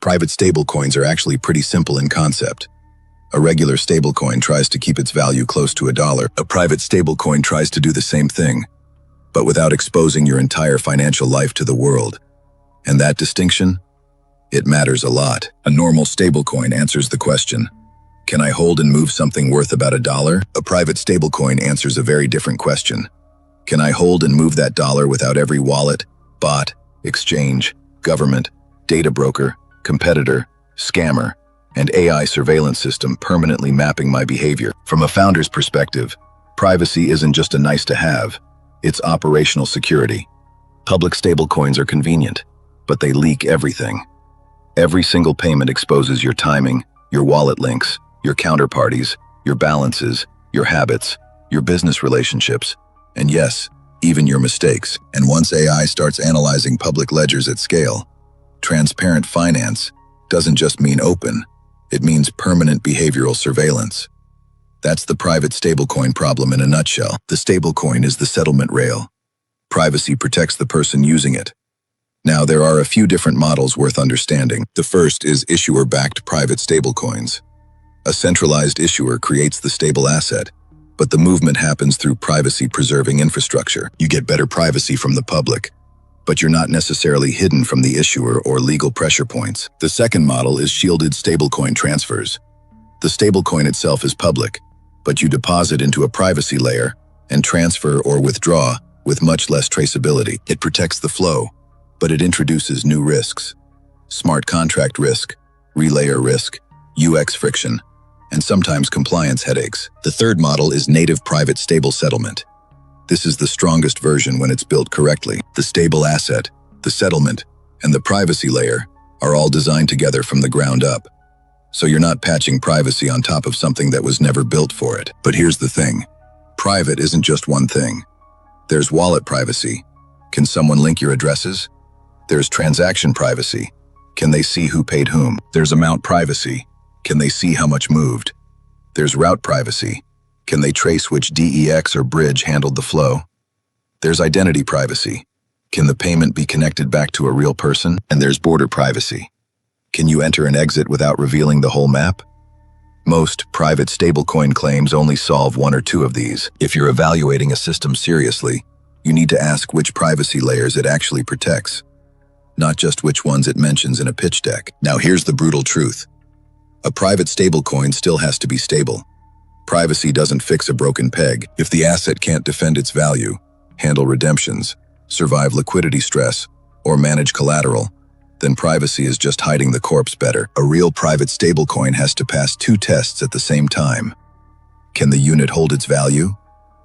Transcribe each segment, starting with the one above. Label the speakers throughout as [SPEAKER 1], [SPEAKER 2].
[SPEAKER 1] Private stablecoins are actually pretty simple in concept. A regular stablecoin tries to keep its value close to $1. A private stablecoin tries to do the same thing, but without exposing your entire financial life to the world. And that distinction? It matters a lot. A normal stablecoin answers the question, can I hold and move something worth about $1? A private stablecoin answers a very different question. Can I hold and move that dollar without every wallet, bot, exchange, government, data broker, competitor, scammer, and AI surveillance system permanently mapping my behavior? From a founder's perspective, privacy isn't just a nice-to-have, it's operational security. Public stablecoins are convenient, but they leak everything. Every single payment exposes your timing, your wallet links, your counterparties, your balances, your habits, your business relationships, and yes, even your mistakes. And once AI starts analyzing public ledgers at scale, transparent finance doesn't just mean open, it means permanent behavioral surveillance. That's the private stablecoin problem in a nutshell. The stablecoin is the settlement rail. Privacy protects the person using it. Now, there are a few different models worth understanding. The first is issuer-backed private stablecoins. A centralized issuer creates the stable asset, but the movement happens through privacy-preserving infrastructure. You get better privacy from the public, but you're not necessarily hidden from the issuer or legal pressure points. The second model is shielded stablecoin transfers. The stablecoin itself is public, but you deposit into a privacy layer and transfer or withdraw with much less traceability. It protects the flow, but it introduces new risks: smart contract risk, relayer risk, UX friction, and sometimes compliance headaches. The third model is native private stable settlement. This is the strongest version when it's built correctly. The stable asset, the settlement, and the privacy layer are all designed together from the ground up. So you're not patching privacy on top of something that was never built for it. But here's the thing. Private isn't just one thing. There's wallet privacy. Can someone link your addresses? There's transaction privacy. Can they see who paid whom? There's amount privacy. Can they see how much moved? There's route privacy. Can they trace which DEX or bridge handled the flow? There's identity privacy. Can the payment be connected back to a real person? And there's border privacy. Can you enter and exit without revealing the whole map? Most private stablecoin claims only solve one or two of these. If you're evaluating a system seriously, you need to ask which privacy layers it actually protects, not just which ones it mentions in a pitch deck. Now here's the brutal truth. A private stablecoin still has to be stable. Privacy doesn't fix a broken peg. If the asset can't defend its value, handle redemptions, survive liquidity stress, or manage collateral, then privacy is just hiding the corpse better. A real private stablecoin has to pass two tests at the same time. Can the unit hold its value?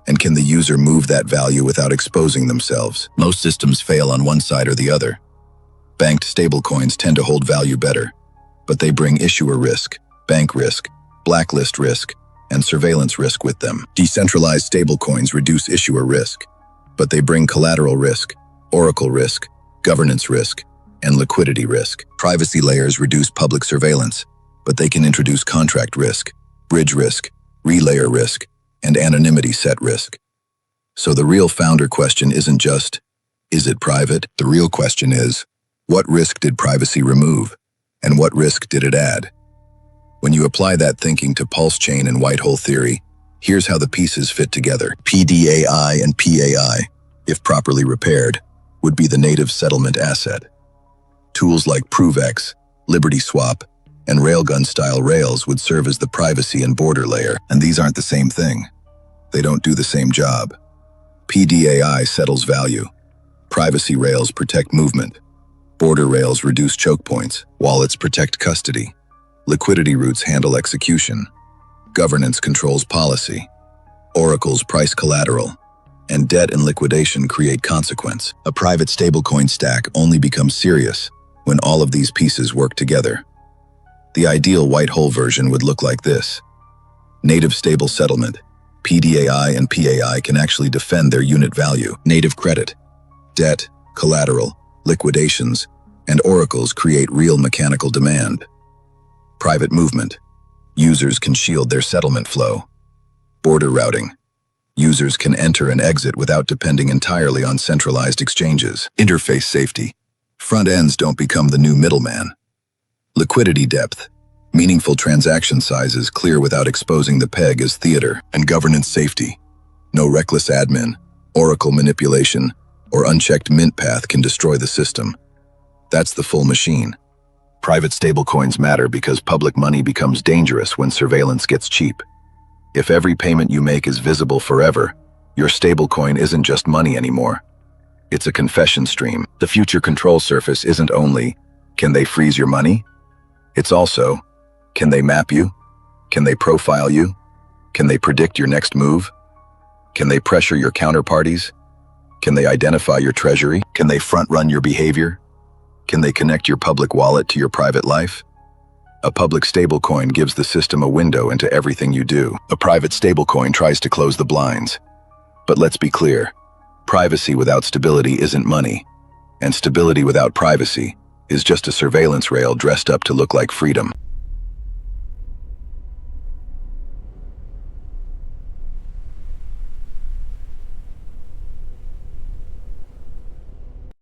[SPEAKER 1] And can the user move that value without exposing themselves? Most systems fail on one side or the other. Banked stablecoins tend to hold value better, but they bring issuer risk, bank risk, blacklist risk, and surveillance risk with them. Decentralized stablecoins reduce issuer risk, but they bring collateral risk, oracle risk, governance risk, and liquidity risk. Privacy layers reduce public surveillance, but they can introduce contract risk, bridge risk, relayer risk, and anonymity set risk. So the real founder question isn't just, is it private? The real question is, what risk did privacy remove, and what risk did it add? When you apply that thinking to pulse chain and white hole theory, here's how the pieces fit together. PDAI and PAI, if properly repaired, would be the native settlement asset. Tools like ProveX, Liberty Swap, and Railgun-style rails would serve as the privacy and border layer, and these aren't the same thing. They don't do the same job. PDAI settles value. Privacy rails protect movement. Border rails reduce choke points. Wallets protect custody. Liquidity routes handle execution. Governance controls policy. Oracles price collateral. And debt and liquidation create consequence. A private stablecoin stack only becomes serious when all of these pieces work together. The ideal white hole version would look like this. Native stable settlement. PDAI and PAI can actually defend their unit value. Native credit, debt, collateral, liquidations, and oracles create real mechanical demand. Private movement. Users can shield their settlement flow. Border routing. Users can enter and exit without depending entirely on centralized exchanges. Interface safety. Front ends don't become the new middleman. Liquidity depth. Meaningful transaction sizes clear without exposing the peg as theater. And governance safety. No reckless admin, oracle manipulation, or unchecked mint path can destroy the system. That's the full machine. Private stablecoins matter because public money becomes dangerous when surveillance gets cheap. If every payment you make is visible forever, your stablecoin isn't just money anymore. It's a confession stream. The future control surface isn't only, can they freeze your money? It's also, can they map you? Can they profile you? Can they predict your next move? Can they pressure your counterparties? Can they identify your treasury? Can they front-run your behavior? Can they connect your public wallet to your private life? A public stablecoin gives the system a window into everything you do. A private stablecoin tries to close the blinds. But let's be clear, privacy without stability isn't money, and stability without privacy is just a surveillance rail dressed up to look like freedom.